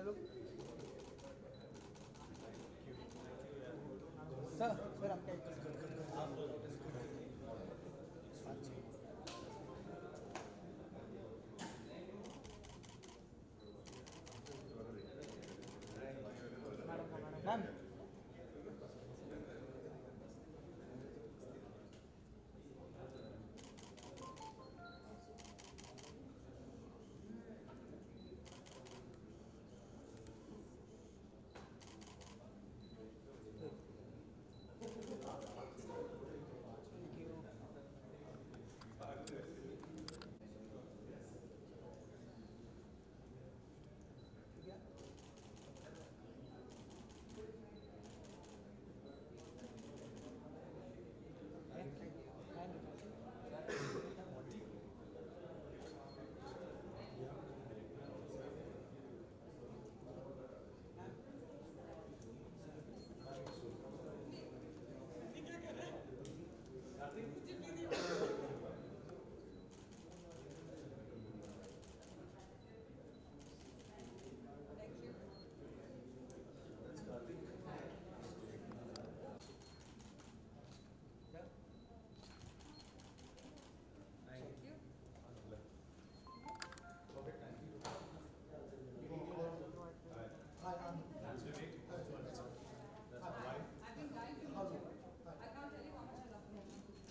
लोग sir sir आपका ma'am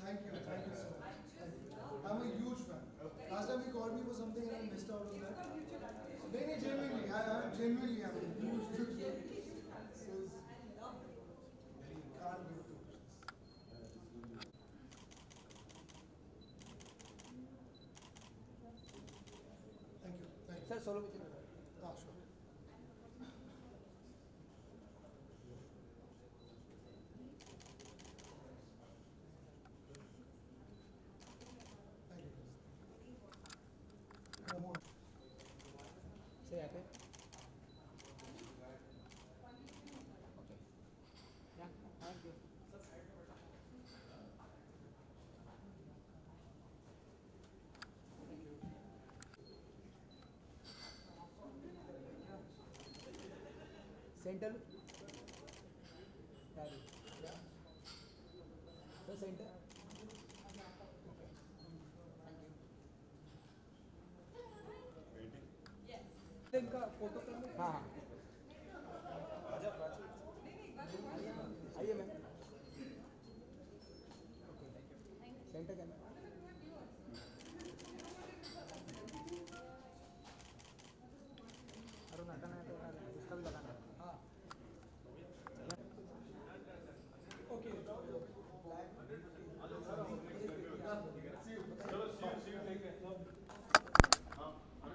Thank you so much. I'm a huge fan. Last time he called me for something and I missed out on that. No, genuinely, I'm genuinely a huge fan. Can't give too much. Thank you. Sir solo picture Sure. Thank you. No more. Sir यहाँ पे okay या thank you centre sir centre इनका photo हाँ हाँ आइए ma'am centre camera Arun हटाना है तो उसका भी लगाना है हाँ ओके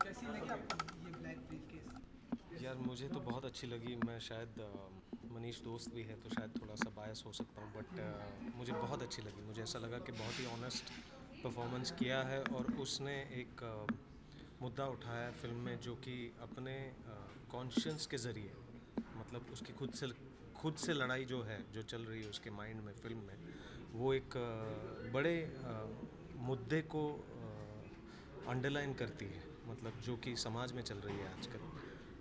कैसी लगी आपको ये ब्लैक ब्रीफकेस? यार मुझे तो बहुत अच्छी लगी। मैं शायद मनीष दोस्त भी है तो शायद थोड़ा सा बायस हो सकता हूँ, बट मुझे बहुत अच्छी लगी। मुझे ऐसा लगा कि बहुत ही ऑनेस्ट परफॉर्मेंस किया है और उसने एक मुद्दा उठाया है फिल्म में जो कि अपने कॉन्शियस के ज़रिए, मतलब उसकी खुद से लड़ाई जो है जो चल रही है उसके माइंड में फिल्म में, वो एक बड़े मुद्दे को अंडरलाइन करती है, मतलब जो कि समाज में चल रही है आजकल।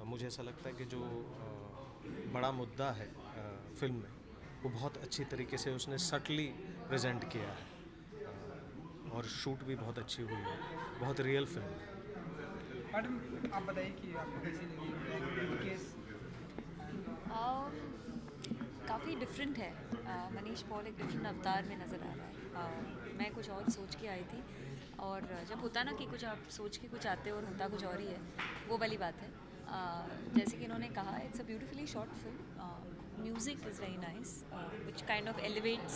मुझे ऐसा लगता है कि जो बड़ा मुद्दा है फिल्म में वो बहुत अच्छी तरीके से उसने सटली प्रेजेंट किया है और शूट भी बहुत अच्छी हुई है। बहुत रियल फिल्म है। मैडम आप बताइए कि आपको कैसी लगी ब्लैक केस? काफ़ी डिफरेंट है। मनीष पॉल एक डिफरेंट अवतार में नज़र आ रहा है। मैं कुछ और सोच के आई थी और जब होता ना कि कुछ आप सोच के कुछ आते हो और होता कुछ और ही है, वो वाली बात है। जैसे कि इन्होंने कहा, it's a beautifully short film, music is very nice which kind of elevates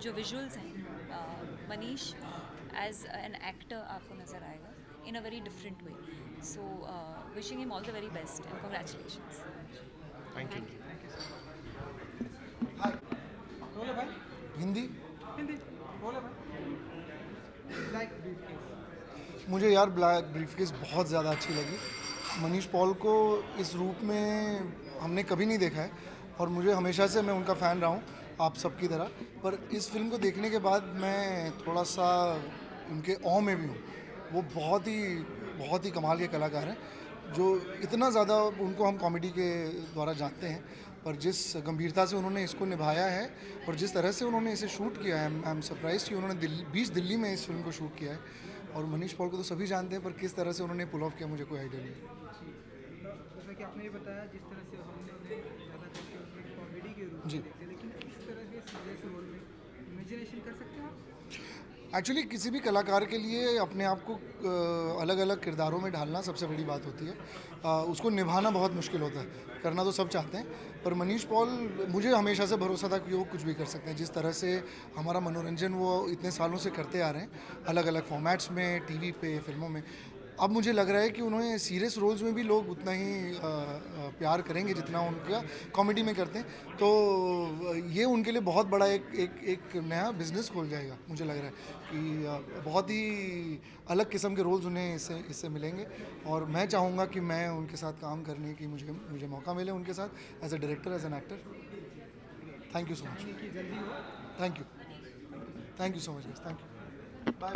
जो विजुअल्स हैं। मनीष एज एन एक्टर आपको नज़र आएगा in a very different way. So wishing him all the very best and congratulations. Thank you. Hi. बोलो भाई हिंदी हिंदी बोलो भाई। Black briefcase मुझे यार ब्लैक ब्रीफकेस बहुत ज़्यादा अच्छी लगी। मनीष पॉल को इस रूप में हमने कभी नहीं देखा है और मुझे हमेशा से मैं उनका फ़ैन रहा हूँ, आप सबकी तरह। पर इस फिल्म को देखने के बाद मैं थोड़ा सा उनके ऑ में भी हूँ। वो बहुत ही कमाल के कलाकार हैं। जो इतना ज़्यादा उनको हम कॉमेडी के द्वारा जानते हैं, पर जिस गंभीरता से उन्होंने इसको निभाया है और जिस तरह से उन्होंने इसे शूट किया है, आई एम सरप्राइज कि उन्होंने दिल्ली में इस फिल्म को शूट किया है। और मनीष पॉल को तो सभी जानते हैं, पर किस तरह से उन्होंने पुल ऑफ किया मुझे कोई आइडिया नहीं है। जैसा कि आपने ये बताया, जिस तरह से हमने उन्हें ज़्यादा करके उनके कॉमेडी के रूप में जी। देखते हैं, लेकिन इस तरह के सीरियस रोल में इमेजिनेशन कर सकते हैं आप? एक्चुअली किसी भी कलाकार के लिए अपने आप को अलग अलग किरदारों में ढालना सबसे बड़ी बात होती है। उसको निभाना बहुत मुश्किल होता है, करना तो सब चाहते हैं, पर मनीष पॉल, मुझे हमेशा से भरोसा था कि वो कुछ भी कर सकते हैं। जिस तरह से हमारा मनोरंजन वो इतने सालों से करते आ रहे हैं, अलग अलग फॉर्मेट्स में, टीवी पे, फिल्मों में, अब मुझे लग रहा है कि उन्हें सीरियस रोल्स में भी लोग उतना ही प्यार करेंगे जितना उनका कॉमेडी में करते हैं। तो ये उनके लिए बहुत बड़ा एक नया बिजनेस खोल जाएगा। मुझे लग रहा है कि बहुत ही अलग किस्म के रोल्स उन्हें इससे मिलेंगे, और मैं चाहूँगा कि मैं उनके साथ काम करने की मुझे मौका मिले उनके साथ, as a director, as an actor. Thank you so much. Thank you so much, thank you. Bye.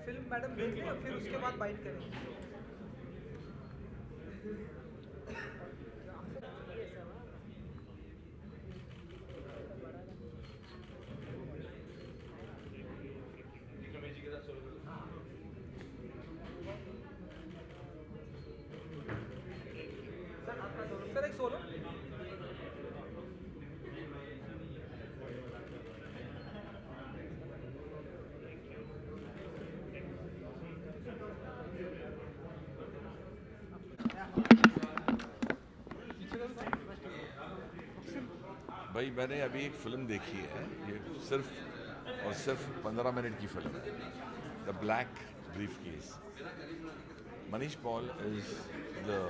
Film madam देख लें और फिर उसके बाद बाइट करें। सर एक सोलो। भाई मैंने अभी एक फ़िल्म देखी है, ये सिर्फ और सिर्फ 15 मिनट की फ़िल्म है, the black briefcase. Manish Paul is the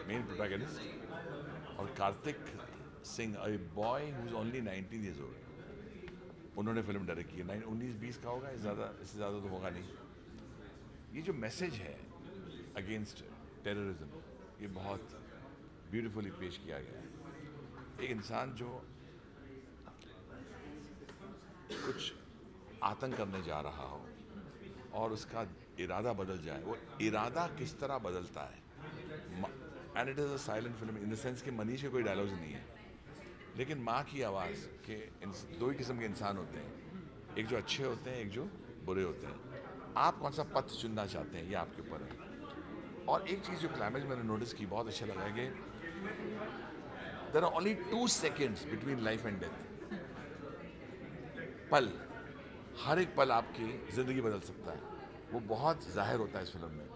main protagonist और Kartik Singh, a boy who is only 19 years old, उन्होंने फिल्म डायरेक्ट की है। 19-20 का होगा, इससे ज़्यादा तो होगा नहीं। ये जो मैसेज है अगेंस्ट टेररिज्म, ये बहुत ब्यूटीफुली पेश किया गया है। एक इंसान जो कुछ आतंक करने जा रहा हो और उसका इरादा बदल जाए, वो इरादा किस तरह बदलता है, and it is a silent film in the sense कि मनीष के कोई डायलॉग्स नहीं है, लेकिन माँ की आवाज़ के दो ही किस्म के इंसान होते हैं, एक जो अच्छे होते हैं, एक जो बुरे होते हैं। आप कौन सा पथ चुनना चाहते हैं ये आपके ऊपर है। और एक चीज़ जो क्लाइमेक्स मैंने नोटिस की, बहुत अच्छा लगा है कि there are only 2 seconds between life and death. पल, हर एक पल आपकी ज़िंदगी बदल सकता है, वो बहुत जाहिर होता है इस फिल्म में।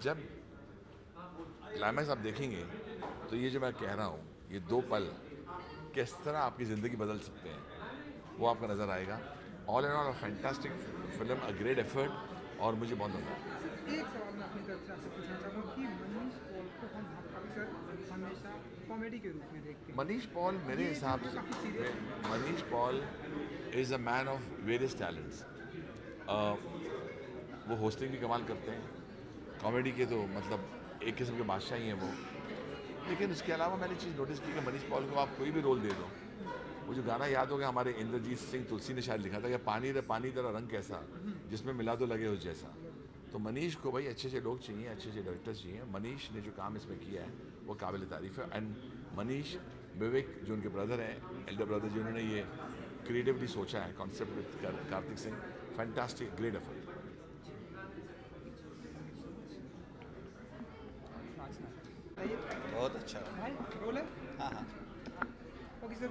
जब क्लाइमेक्स आप देखेंगे तो ये जो मैं कह रहा हूँ, ये 2 पल किस तरह आपकी ज़िंदगी बदल सकते हैं वो आपका नज़र आएगा। All and all a fantastic film, a great effort, और मुझे बहुत मज़ा आया। एक सवाल मैं अपनी तरफ से आपसे पूछना चाहूँगा कि मनीष पॉल को हम अक्सर हमेशा कॉमेडी के रूप में देखते हैं। मनीष पॉल मेरे हिसाब से, Manish Paul is a man of various talents. वो होस्टिंग भी कमाल करते हैं, कॉमेडी के तो मतलब एक किस्म के बादशाह ही हैं वो। लेकिन उसके अलावा मैंने चीज़ नोटिस की कि मनीष पॉल को आप कोई भी रोल दे दो, वो जो गाना याद हो गया हमारे इंद्रजीत सिंह तुलसी ने शायद लिखा था कि पानी रे पानी तेरा रंग कैसा, जिसमें मिला दो लगे उस जैसा। तो मनीष को भाई अच्छे लोग चाहिए, अच्छे डायरेक्टर्स चाहिए। मनीष ने जो काम इसमें किया है वो काबिल तारीफ़ है। एंड मनीष, विवेक जो उनके ब्रदर हैं, एल्डर ब्रदर, जिन्होंने ये क्रिएटिवली सोचा है concept with Kartik Singh, fantastic, great effort. बहुत अच्छा। भाई रोल है। हाँ हाँ, ओके सर,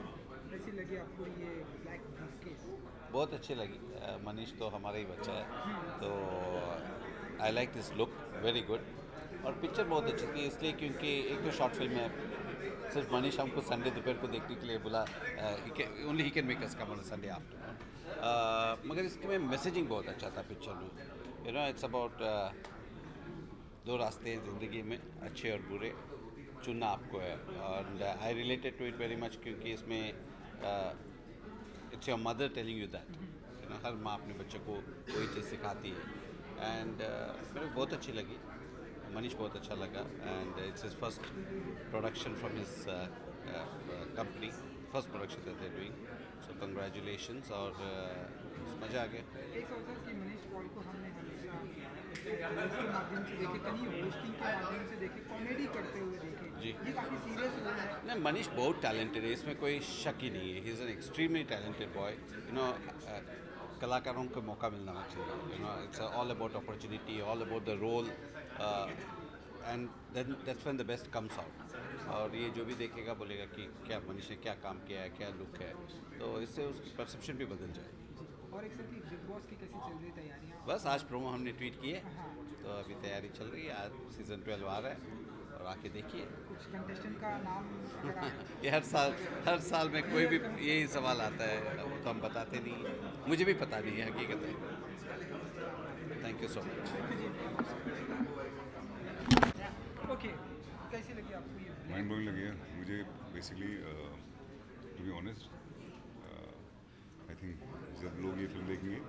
कैसी लगी आपको ये ब्लैक केस? बहुत अच्छी लगी। मनीष तो हमारा ही बच्चा है, तो I like this look, very good. और पिक्चर बहुत अच्छी थी इसलिए क्योंकि एक तो शॉर्ट फिल्म है, सिर्फ मनीष हमको संडे दोपहर को देखने के लिए बोला, only he can make us come on Sunday afternoon. मगर इसके में मैसेजिंग बहुत अच्छा था पिक्चर में। यू नो, इट्स अबाउट 2 रास्ते हैं ज़िंदगी में, अच्छे और बुरे, चुनना आपको है। और I related to it very much क्योंकि इसमें it's your mother telling you that, you know, हर माँ अपने बच्चे को कोई चीज़ सिखाती है। एंड मेरे को बहुत अच्छी लगी, मनीष बहुत अच्छा लगा। And it's his first production from his company, first production that they are doing, so congratulations. और मज़ा आ गया। एक सोचा कि मनीष पॉल को हमने हमेशा डांस के माध्यम से देखे, कहीं होस्टिंग के माध्यम से देखे, कॉमेडी करते हुए देखे। जी। ये काफ़ी सीरियस रोल है। नहीं, मनीष बहुत टैलेंटेड है, इसमें कोई शक ही नहीं है। He is an extremely talented boy. You know, कलाकारों को मौका मिलना चाहिए। You know, it's all about opportunity, all about the role, and that's when the best comes out. और ये जो भी देखेगा बोलेगा कि क्या मनीष ने क्या काम किया है, क्या लुक है, तो इससे उसकी परसेप्शन भी बदल जाएगी। और एक सर की बिग बॉस की कैसी चल रही तैयारियाँ? बस आज प्रोमो हमने ट्वीट किए, तो अभी तैयारी चल रही है। आज सीज़न 12 आ रहा है और आके देखिए। कुछ कंटेस्टेंट का नाम अगर आप ये हर साल में कोई भी यही सवाल आता है, वो तो हम बताते नहीं हैं। मुझे भी पता नहीं है, हकीकत है। Thank you so much. Okay, कैसी लगी आपको ये? माइंड ब्लोइंग लगी है मुझे। Basically to be honest, I think जब लोग ये फिल्म देखेंगे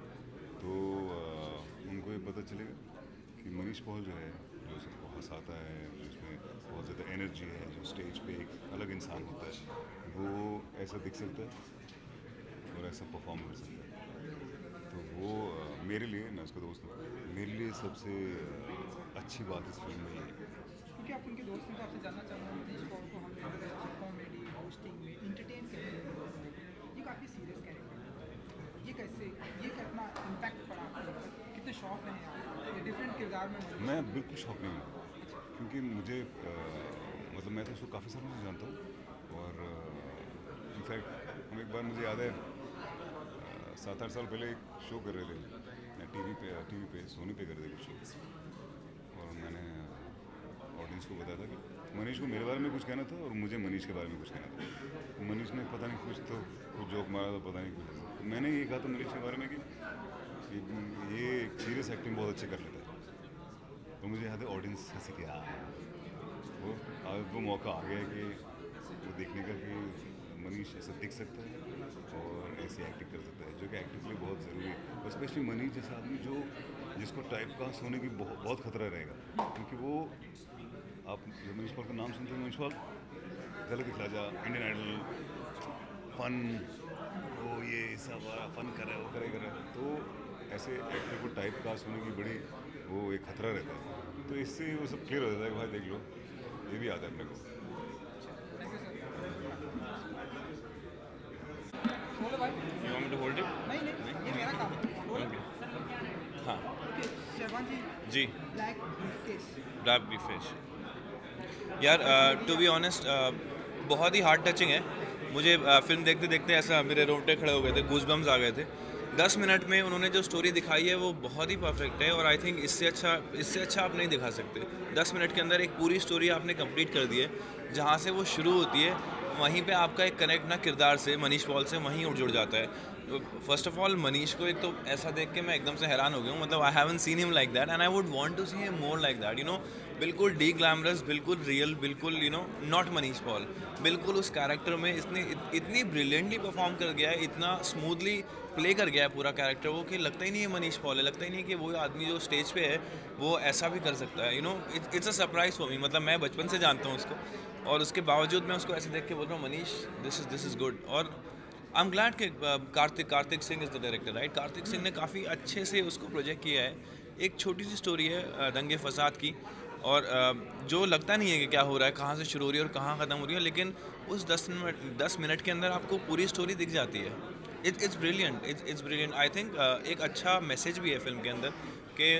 तो उनको ये पता चलेगा कि मनीष पॉल जो है, जो सबको हंसाता है, जो इसमें बहुत ज़्यादा एनर्जी है, जो स्टेज पे एक अलग इंसान होता है, वो ऐसा दिख सकता है और ऐसा परफॉर्म कर सकता है। तो वो मेरे लिए, मैं उसका दोस्त हूँ, मेरे लिए सबसे अच्छी बात इस फिल्म में ये है। क्योंकि आप उनके दोस्त हैं तो आपसे जानना चाहूँगा, मनीष पॉल को हमने कॉमेडी होस्टिंग में इंटरटेन करते हैं, ये काफ़ी सीरियस कैरेक्टर है, ये कैसे, ये कितना इम्पैक्ट पड़ा आपके ऊपर, कितने शौक हैं आप ये डिफरेंट किरदार में? मैं बिल्कुल शौक नहीं हूँ, क्योंकि मुझे मतलब मैं तो उसको काफ़ी सालों से जानता हूँ। और इनफैक्ट हम एक बार, मुझे याद है 7-8 साल पहले एक शो कर रहे थे टीवी पे सोनी पे कर रहे थे कुछ शो, और मैंने ऑडियंस को बताया था कि मनीष को मेरे बारे में कुछ कहना था और मुझे मनीष के बारे में कुछ कहना था। तो मनीष ने पता नहीं कुछ जोक मारा था, पता नहीं कुछ। तो मैंने ये कहा था मनीष के बारे में कि ये सीरियस एक्टिंग बहुत अच्छे कर लेता है। तो मुझे याद है ऑडियंस हंसी कि हाँ, वो आज वो मौका आ गया कि वो देखने का कि मनीष ऐसा दिख सकता है और ऐसी एक्टिंग कर सकता है, जो कि एक्टिंग के लिए बहुत ज़रूरी है। और स्पेशली मनीष जैसा आदमी जिसको टाइप कास्ट होने की बहुत खतरा रहेगा, क्योंकि वो, आप जब मनीष पॉल का नाम सुनते हैं, मनीष पॉल गलत दिखला जा, इंडियन आइडल, फन, वो ये सब फन कर रहा है, वो कर रहा है, तो ऐसे एक्टर को टाइप कास्ट होने की बड़ी वो एक खतरा रहता है। तो इससे वो सब क्लियर हो जाता है कि भाई देख लो, ये भी आता है अपने को। Thank you sir. बोलो भाई। You want me to hold it? नहीं नहीं, ये मेरा काम है। बोलो। Okay. हाँ ओके, शेरवान जी, जी ब्लैक ब्रीफकेस। ब्लैक ब्रीफकेस यार टू बी ऑनेस्ट बहुत ही हार्ट टचिंग है। मुझे फिल्म देखते देखते ऐसा मेरे रोंगटे खड़े हो गए थे, गूज़बम्स आ गए थे। 10 मिनट में उन्होंने जो स्टोरी दिखाई है वो बहुत ही परफेक्ट है और आई थिंक इससे अच्छा आप नहीं दिखा सकते। 10 मिनट के अंदर एक पूरी स्टोरी आपने कंप्लीट कर दी है। जहाँ से वो शुरू होती है वहीं पे आपका एक कनेक्ट ना किरदार से, मनीष पॉल से वहीं जुड़ जाता है। फर्स्ट ऑफ ऑल मनीष को एक तो ऐसा देख के मैं एकदम से हैरान हो गया हूँ। मतलब I haven't seen him like that and I would want to see him more like that, you know. बिल्कुल डी ग्लैमरस, बिल्कुल रियल, बिल्कुल you know not Manish Paul. बिल्कुल उस कैरेक्टर में इतनी ब्रिलियंटली परफॉर्म कर गया है, इतना स्मूथली प्ले कर गया है पूरा कैरेक्टर वो, कि लगता ही नहीं है मनीष पॉल है। लगता ही नहीं है कि वो आदमी जो स्टेज पे है वो ऐसा भी कर सकता है, you know. It's a surprise for me. मतलब मैं बचपन से जानता हूँ उसको और उसके बावजूद मैं उसको ऐसे देख के बोल रहा हूँ मनीष दिस इज़ गुड। और आई एम ग्लैड कि Kartik Singh is the director, right. Kartik Singh ने काफ़ी अच्छे से उसको प्रोजेक्ट किया है। एक छोटी सी स्टोरी है दंगे फसाद की और जो लगता नहीं है कि क्या हो रहा है, कहाँ से शुरू हो रही है और कहाँ ख़त्म हो रही है, लेकिन उस 10 मिनट के अंदर आपको पूरी स्टोरी दिख जाती है। It's brilliant. आई थिंक एक अच्छा मैसेज भी है फिल्म के अंदर कि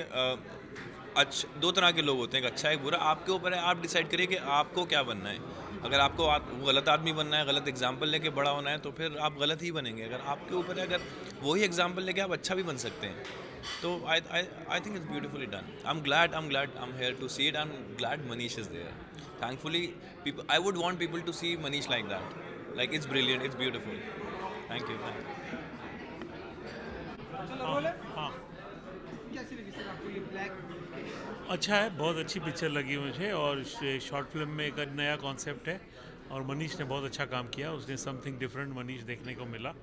अच्छा, दो तरह के लोग होते हैं, एक अच्छा एक बुरा। आपके ऊपर है, आप डिसाइड करिए कि आपको क्या बनना है। अगर आपको गलत आदमी बनना है, गलत एग्जाम्पल लेके बड़ा होना है, तो फिर आप गलत ही बनेंगे। अगर आपके ऊपर है, अगर वही एग्जाम्पल लेके आप अच्छा भी बन सकते हैं, तो I think it's beautifully done. I am glad I am here to see it. I am glad Manish is there. Thankfully people, I would want people to see Manish like that. Like it's brilliant, it's beautiful. Thank you. चलो बोले। हाँ, कैसी लगी sir आपको ये black briefcase? अच्छा है, बहुत अच्छी पिक्चर लगी मुझे और शॉर्ट फिल्म में एक नया कॉन्सेप्ट है और मनीष ने बहुत अच्छा काम किया। उसने समथिंग डिफरेंट मनीष देखने को मिला।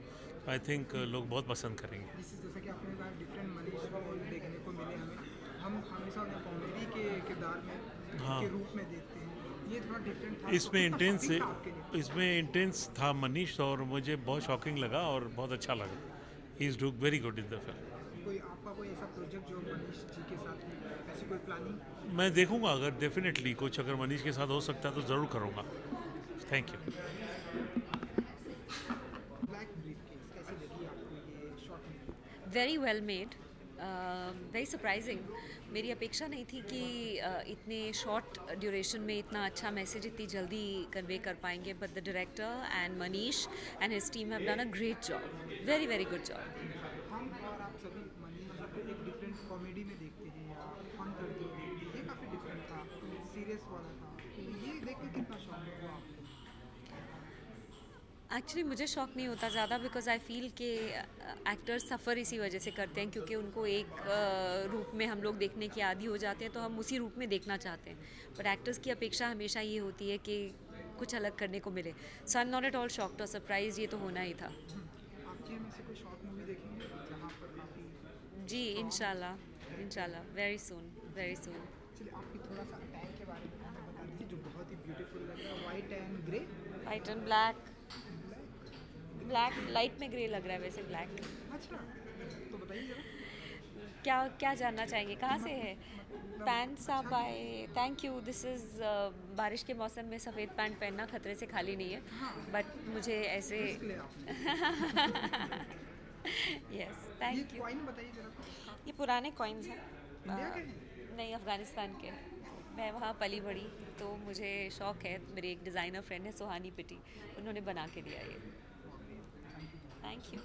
आई थिंक लोग बहुत पसंद करेंगे। जैसा कि आपने कहा डिफरेंट मनीष पॉल देखने को मिले हमें, हम हमेशा उन्हें कॉमेडी के किरदार में हाँ। के रूप में देखते हैं। ये थोड़ा डिफरेंट था। इसमें तो कितना इंटेंस shocking था आपके लिए? इसमें इंटेंस था मनीष और मुझे बहुत शॉकिंग लगा और बहुत अच्छा लगा। He is doing very good in the film. कोई आपका कोई ऐसा प्रोजेक्ट जो मनीष जी के साथ में, ऐसी कोई प्लानिंग? मैं देखूंगा, अगर डेफिनेटली कुछ अगर मनीष के साथ हो सकता है तो ज़रूर करूँगा। Thank you. ब्लैक ब्रीफकेस कैसी लगी आपको ये शॉर्ट में? Very well made, very surprising. मेरी अपेक्षा नहीं थी कि इतने शॉर्ट ड्यूरेशन में इतना अच्छा मैसेज इतनी जल्दी कन्वे कर पाएंगे, but the director and Manish and his team have done a great job, very very good job. हम और आप सभी मनीष जी को एक डिफरेंट कॉमेडी में देखते हैं या फन करते हुए देखते हैं। ये काफ़ी डिफरेंट था, सीरियस वाला था। तो ये देख के कितना शौक हुआ आपको? एक्चुअली मुझे शौक नहीं होता ज़्यादा, बिकॉज आई फील कि एक्टर्स सफ़र इसी वजह से करते हैं क्योंकि उनको एक रूप में हम लोग देखने की आदी हो जाते हैं, तो हम उसी रूप में देखना चाहते हैं। बट एक्टर्स की अपेक्षा हमेशा ये होती है कि कुछ अलग करने को मिले। So I am not at all shocked और सरप्राइज, ये तो होना ही था। आपके में से कोई शॉर्ट मूवी देखेंगे जहाँ पर काफ़ी? जी इंशाल्लाह वेरी सून, वेरी सून। चलिए, आपकी थोड़ा सा टैग के बारे में हमें बता दीजिए जो बहुत ही ब्यूटीफुल लग रहा है। White and grey. White and black, light में ग्रे लग रहा है वैसे ब्लैक। अच्छा, तो बताइए जरा। क्या जानना चाहेंगे, कहाँ से है? पैंट साहब आए, थैंक यू। दिस इज़ बारिश के मौसम में सफ़ेद पैंट पहनना खतरे से खाली नहीं है, बट मुझे ऐसे यस थैंक यू। कॉइन बताइए जरा। ये पुराने कॉइन्स हैं, इंडिया के हैं? नहीं अफ़गानिस्तान के। मैं वहाँ पली बड़ी, तो मुझे शौक़ है। मेरी एक डिज़ाइनर फ्रेंड है सुहानी पिटी, उन्होंने बना के दिया ये। Thank you.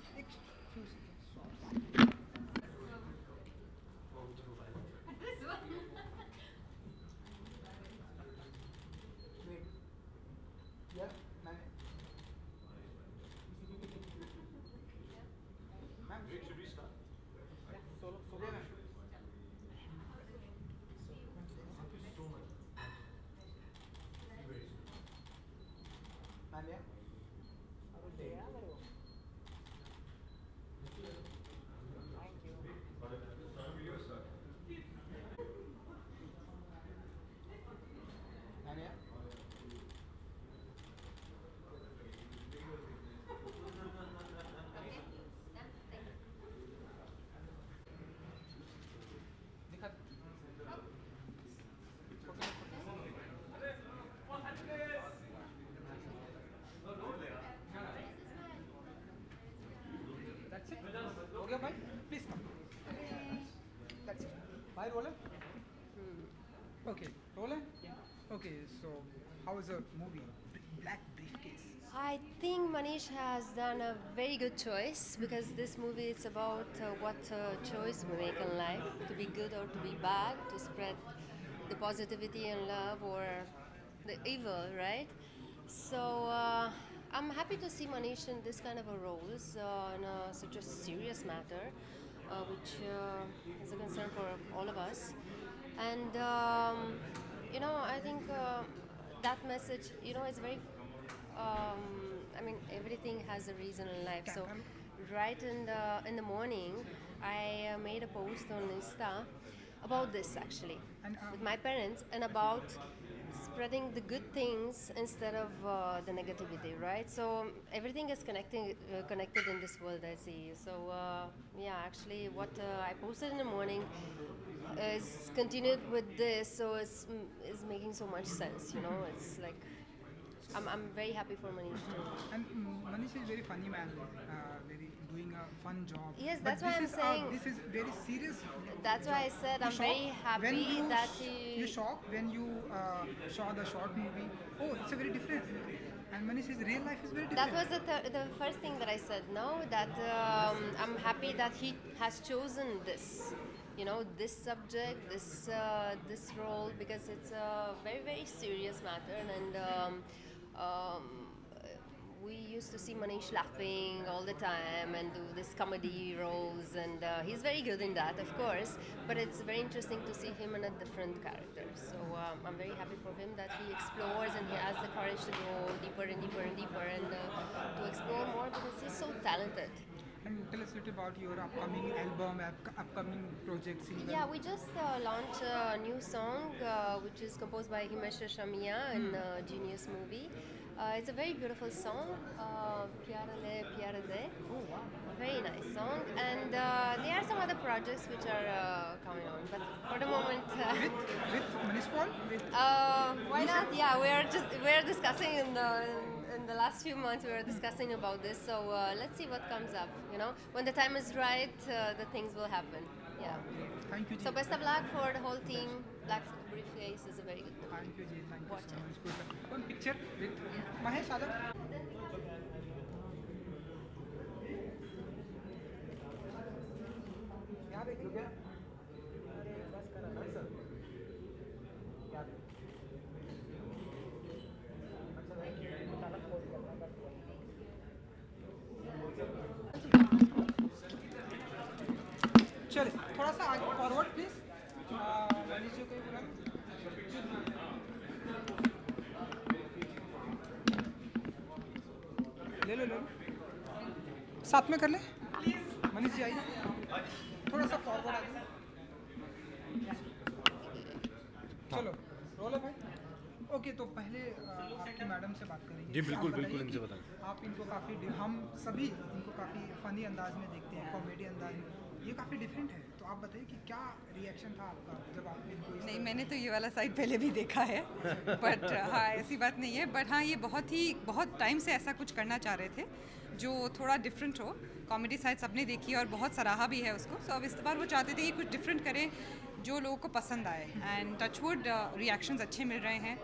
गया भाई, प्लीज कम। दैट्स इट भाई, रोल है। ओके, रोल है। Okay, so how is the movie black briefcase? I think Manish has done a very good choice because this movie is about what choice we make in life, to be good or to be bad, to spread the positivity and love or the evil, right? So I'm happy to see Manish in this kind of a roles in such a serious matter, which is a concern for all of us. And I think that message, is very. I mean, everything has a reason in life. So, right in the morning, I made a post on Insta about this actually with my parents and about spreading the good things instead of the negativity, right? So everything is connected in this world, I see. So actually, what I posted in the morning is continued with this, so it's making so much sense. It's like. I'm very happy for Manish too. And Manish is very funny man, very doing a fun job. Yes, But that's why I'm saying. this is very serious. That's why I said I'm very happy that he. You shocked when you saw the short movie. Oh, it's a very different. And Manish's real life is very different. That was the first thing that I said. No, that I'm happy that he has chosen this. This subject, this role, because it's a very, very serious matter, and we used to see Manish laughing all the time and do this comedy roles, and he's very good in that, of course, but it's very interesting to see him in a different character. So I'm very happy for him that he explores and he has the courage to go deeper and deeper and deeper and to explore more, because he's so talented. And tell us a little about your upcoming album, upcoming project, single. Yeah, we just launched a new song which is composed by Himesh Reshammiya in Genius movie. It's a very beautiful song, Pyara Le Pyara De. Oh, wow. Very nice song, and there are some other projects which are coming on, but for the moment. With Manish Paul? Why not? Yeah, we're discussing in the last few months. We were discussing about this, so let's see what comes up. When the time is right, the things will happen. Yeah. Thank you, Ji. So best of luck for the whole team. Black Briefcase is a very good movie. Thank you, Ji. Thank you Watch so it. much. Good luck. One picture with Mahesh Adam. यहाँ देखिए। चलिए थोड़ा सा आगे forward please. Manish ji को ही बुला लो। ले लो साथ में कर ले। मनीष जी आइए, थोड़ा सा फॉरवर्ड आ जाइए। चलो रोल है भाई। ओके, तो पहले आपकी मैडम से बात करेंगे। जी बिल्कुल आप बिल्कुल, बताइए इनसे कि बताएं। आप इनको काफ़ी हम सभी इनको काफ़ी फ़नी अंदाज में देखते हैं, कॉमेडी अंदाज में। ये काफ़ी डिफरेंट है, तो आप बताइए कि क्या रिएक्शन था आपका जब आपने इनको नहीं, मैंने तो ये वाला साइड पहले भी देखा है, बट हाँ ऐसी बात नहीं है, बट हाँ ये बहुत टाइम से ऐसा कुछ करना चाह रहे थे जो थोड़ा डिफरेंट हो। कॉमेडी साइड सबने देखी और बहुत सराहा भी है उसको, सो अब इस बार वो चाहते थे कि कुछ डिफरेंट करें जो लोगों को पसंद आए, एंड टचवुड रिएक्शंस अच्छे मिल रहे हैं,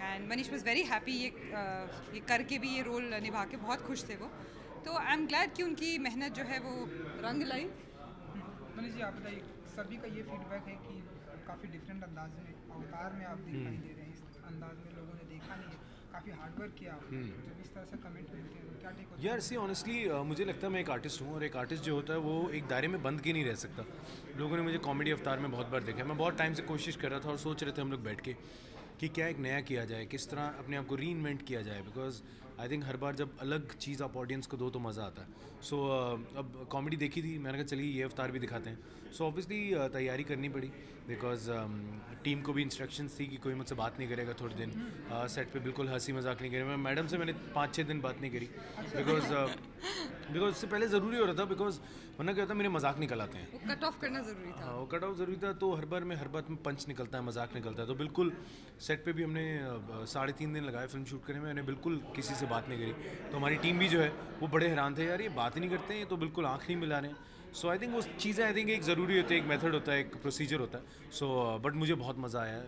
and Manish was very happy ये करके भी, ये रोल निभा के बहुत खुश थे वो, तो आई एम ग्लैड कि उनकी मेहनत जो है वो रंग लाई। मनीष जी आप बताइए, सभी का ये फीडबैक है कि काफ़ी डिफरेंट अंदाज में अवतार में आप दिखाई दे रहे हैं। इस अंदाज में लोगों ने देखा नहीं है, काफ़ी हार्डवर्क किया आपने। जब इस तरह से कमेंट मिलते हैं क्या टेक होता है? यार सी ऑनेस्टली मुझे लगता है मैं एक आर्टिस्ट हूँ, और एक आर्टिस्ट जो होता है वो एक दायरे में बंद के नहीं रह सकता। लोगों ने मुझे कॉमेडी अवतार में बहुत बार देखा है। मैं बहुत टाइम से कोशिश कर रहा था और सोच रहे थे हम लोग बैठ के कि क्या एक नया किया जाए, किस तरह अपने आप को री इन्वेंट किया जाए, बिकॉज आई थिंक हर बार जब अलग चीज़ आप ऑडियंस को दो तो मज़ा आता है। सो अब कॉमेडी देखी थी, मैंने कहा चलिए ये अवतार भी दिखाते हैं। सो ऑब्वियसली तैयारी करनी पड़ी, बिकॉज टीम को भी इंस्ट्रक्शंस थी कि कोई मुझसे बात नहीं करेगा थोड़े दिन, सेट पे बिल्कुल हंसी मजाक नहीं करेगा। मैडम से मैंने 5-6 दिन बात नहीं करी, बिकॉज उससे पहले ज़रूरी हो रहा था, बिकॉज वरना क्या होता है मेरे मजाक निकल आते हैं। वो कट ऑफ करना ज़रूरी था। वो कट ऑफ ज़रूरी था, तो हर बार में पंच निकलता है, मजाक निकलता है। तो बिल्कुल सेट पे भी हमने 3.5 दिन लगाए फिल्म शूट करने में, मैंने बिल्कुल किसी से बात नहीं करी। तो हमारी टीम भी जो है वो बड़े हैरान थे, यार ये बात ही नहीं करते हैं, ये तो बिल्कुल आँख नहीं मिला रहे हैं। सो आई थिंक वो चीज़ें आई थिंक एक ज़रूरी होता है, एक मेथड होता है, एक प्रोसीजर होता है. सो बट मुझे बहुत मज़ा आया.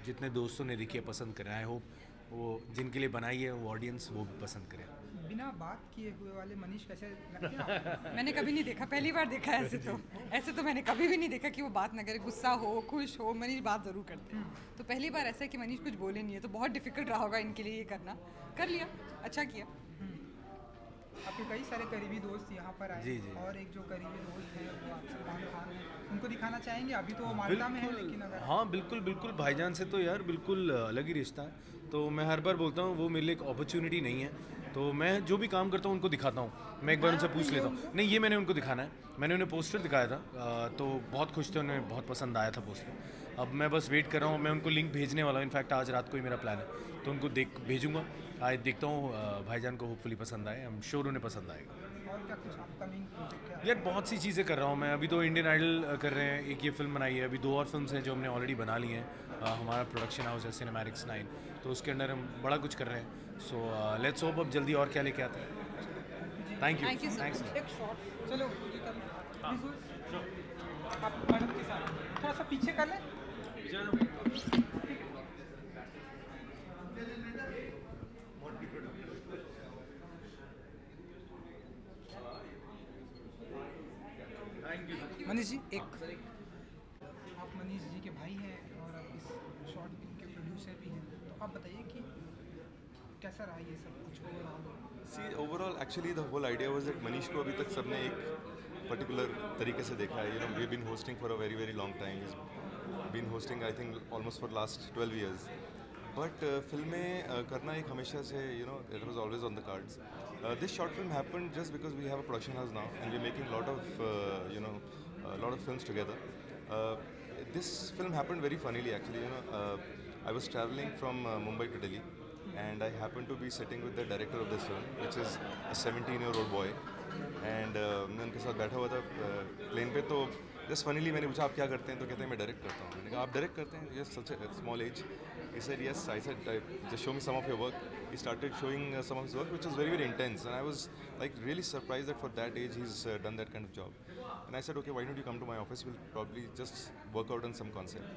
जितने दोस्तों ने देखी है पसंद करें. आई होप वो जिनके लिए बनाई है वो ऑडियंस वो भी पसंद करे. बिना बात किए हुए वाले मनीष कैसे लगते हैं आपको? मैंने कभी नहीं देखा, पहली बार देखा है ऐसे तो मैंने कभी भी नहीं देखा कि वो बात ना करे, गुस्सा हो खुश हो मनीष बात ज़रूर करते हैं. तो पहली बार ऐसा है कि मनीष कुछ बोले नहीं है, तो बहुत डिफिकल्ट रहा होगा इनके लिए ये करना. कर लिया, अच्छा किया. आपके कई सारे करीबी दोस्त यहाँ पर आए. जी, जी. और एक जो करीबी दोस्त है वो आपसे सलमान खान है, उनको दिखाना चाहेंगे? अभी तो वो माल्टा में है, लेकिन अगर हाँ बिल्कुल बिल्कुल. भाईजान से तो यार बिल्कुल अलग ही रिश्ता है. तो मैं हर बार बोलता हूँ वो मेरे लिए एक अपॉर्चुनिटी नहीं है. तो मैं जो भी काम करता हूँ उनको दिखाता हूँ. मैं एक बार उनसे पूछ लेता हूँ. नहीं, ये मैंने उनको दिखाना है. मैंने उन्हें पोस्टर दिखाया था, तो बहुत खुश थे, उन्हें बहुत पसंद आया था पोस्टर. अब मैं बस वेट कर रहा हूँ. मैं उनको लिंक भेजने वाला हूँ. इनफैक्ट आज रात को ही मेरा प्लान है, तो उनको भेजूँगा. आज देखता हूँ भाईजान को होपफुली पसंद आए. आई एम श्योर उन्हें पसंद आएगा. और क्या कुछ अपकमिंग प्रोजेक्ट है? यार बहुत सी चीज़ें कर रहा हूँ मैं. अभी तो इंडियन आइडल कर रहे हैं, एक ये फिल्म बनाई है. अभी 2 और फिल्म्स हैं जो हमने ऑलरेडी बना ली हैं. हमारा प्रोडक्शन हाउस है सिनेमैटिक्स 9, तो उसके अंदर हम बड़ा कुछ कर रहे हैं. सो लेट्स होप अब जल्दी और क्या लेके आते हैं. Thank you. Thank you so thanks. एक शॉट चलो ये कर लो. आप मैडम के साथ थोड़ा सा पीछे कर लें. मनीष जी, आप मनीष जी के भाई हैं और आप इस शॉर्ट फिल्म के प्रोड्यूसर भी हैं, तो आप बताइए कि कैसा रहा ये सब कुछ overall? See overall actually the whole idea was that Manish को अभी तक सबने एक पर्टिकुलर तरीके से देखा है. You know we been hosting for a very very long time. Is been hosting I think almost for last 12 years. But फिल्में करना एक हमेशा से you know it was always on the cards. This short film happened just because we have a production house now and we're making a lot of films together. This film happened very funnily actually. I was traveling from Mumbai to Delhi and I happened to be sitting with the director of this film, which is a 17-year-old boy. And मैं उनके साथ बैठा हुआ था plane पे. तो just funnily मैंने पूछा आप क्या करते हैं, तो कहते हैं मैं डायरेक्ट करता हूँ. मैंने कहा आप डायरेक्ट करते हैं? Yes, such a small age. He said yes. I said just show me some of your work. He started showing some of his work, which was very very intense, and I was like really surprised that for that age he's done that kind of job. And I said okay, why don't you come to my office? We'll probably just work out on some concept.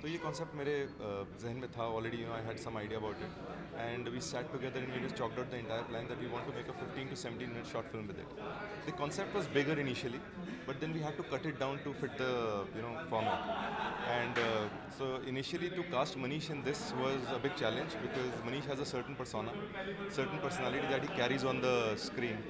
तो ये concept मेरे जहन में था already. You know, I had some idea about it, and we sat together and we just chalked out the entire plan that we want to make a 15 to 17-minute short film with it. The concept was bigger initially, but then we had to cut it down to fit the format. And so initially to cast Manish in this was a big challenge because Manish has a certain persona, certain personality that he carries on the screen.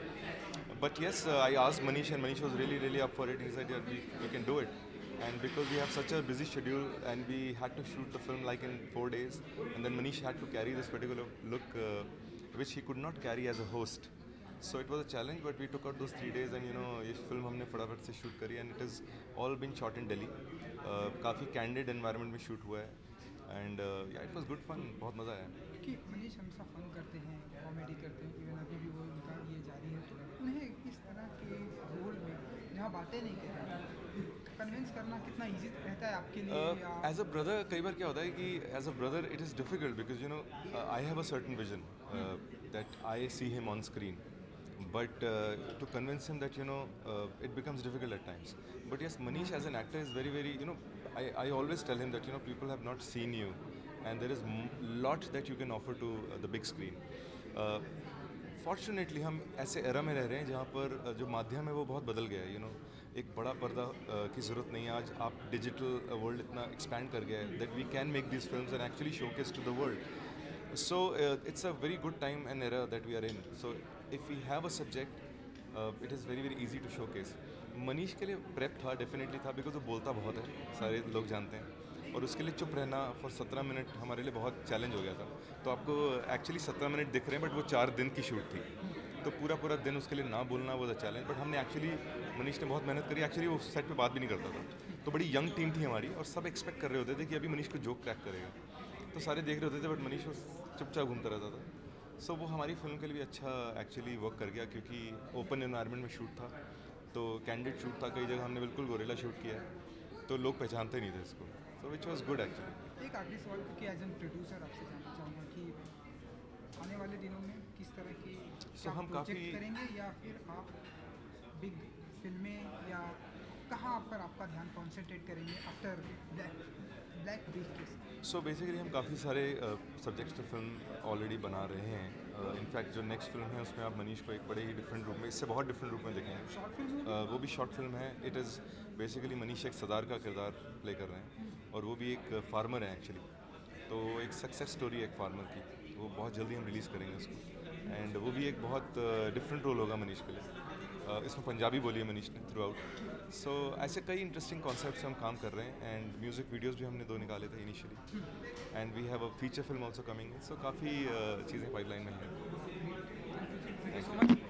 But yes, I asked Manish and Manish was really really up for it. He said yeah, we can do it. And because we have such a busy schedule and we had to shoot the film like in 4 days, and then Manish had to carry this particular look which he could not carry as a host. So it was a challenge, but we took out those 3 days and ये film हमने फटाफट से shoot करी and it has all been shot in Delhi. काफ़ी candid environment में shoot हुआ है and yeah, it was good fun. बहुत मज़ा आया. कि मनीष हमेशा फन करते हैं, कॉमेडी करते हैं, इवन अभी भी वो उनका ये जारी है. उन्हें इस तरह के रोल में जहाँ बातें नहीं करते कन्विंस करना कितना इजी रहता है आपके लिए? एज अ ब्रदर कई बार क्या होता है कि as a brother it is difficult because I have a certain vision that I see him on screen. But to convince him that it becomes difficult at times. But yes, Manish as an actor is very very I always tell him that people have not seen you and there is lot that you can offer to the big screen. Fortunately हम ऐसे era में रह रहे हैं जहाँ पर जो माध्यम है वो बहुत बदल गया है. एक बड़ा पर्दा की ज़रूरत नहीं है. आज आप डिजिटल वर्ल्ड इतना एक्सपैंड कर गया है that we can make this films and actually showcase to the world. So it's a very good time and era that we are in. So if we have a subject, it is very very easy to showcase. Manish के लिए prep था, definitely था, because वो बोलता बहुत है, सारे लोग जानते हैं, और उसके लिए चुप रहना फॉर 17 मिनट हमारे लिए बहुत चैलेंज हो गया था. तो आपको एक्चुअली 17 मिनट दिख रहे हैं बट वो 4 दिन की शूट थी, तो पूरा दिन उसके लिए ना बोलना वो द चैलेंज. बट हमने एक्चुअली मनीष ने बहुत मेहनत करी. एक्चुअली वो सेट पे बात भी नहीं करता था, तो बड़ी यंग टीम थी हमारी और सब एक्सपेक्ट कर रहे होते थे कि अभी मनीष को जोक क्रैक करेगा, तो सारे देख रहे होते थे बट मनीष चुपचाप घूमता रहता था. सो वो हमारी फिल्म के लिए भी अच्छा एक्चुअली वर्क कर गया क्योंकि ओपन एनवायरनमेंट में शूट था, तो कैंडिड शूट था. कई जगह हमने बिल्कुल गोरेला शूट किया है तो लोग पहचानते नहीं थे इसको, सो विच वॉज गुड एक्चुअली. एक आखिरी सवाल क्योंकि एज एन प्रोड्यूसर आपसे जानना चाहूँगा कि आने वाले दिनों में किस तरह की हम काफ़ी करेंगे या फिर आप बिग फिल्में या कहाँ पर आपका ध्यान कॉन्सेंट्रेट करेंगे after black briefcase? So basically हम काफ़ी सारे सब्जेक्ट्स पे फिल्म ऑलरेडी बना रहे हैं। इनफैक्ट जो नेक्स्ट फिल्म है उसमें आप मनीष को एक बड़े ही डिफरेंट रूप में, इससे बहुत डिफरेंट रूप में देखेंगे। वो भी शॉर्ट फिल्म है। इट इज़ बेसिकली मनीष एक सरदार का किरदार प्ले कर रहे हैं और वो भी एक फार्मर है एक्चुअली। तो एक सक्सेस स्टोरी है एक फार्मर की, वो बहुत जल्दी हम रिलीज़ करेंगे उसको। एंड वो भी एक बहुत डिफरेंट रोल होगा मनीष के लिए। इसमें पंजाबी बोली है मनीष ने थ्रू आउट। सो ऐसे कई इंटरेस्टिंग कॉन्सेप्ट से हम काम कर रहे हैं एंड म्यूज़िक वीडियोस भी हमने 2 निकाले थे initially and we have a feature film also coming. So काफ़ी चीज़ें पाइपलाइन में हैं। Thank you so much.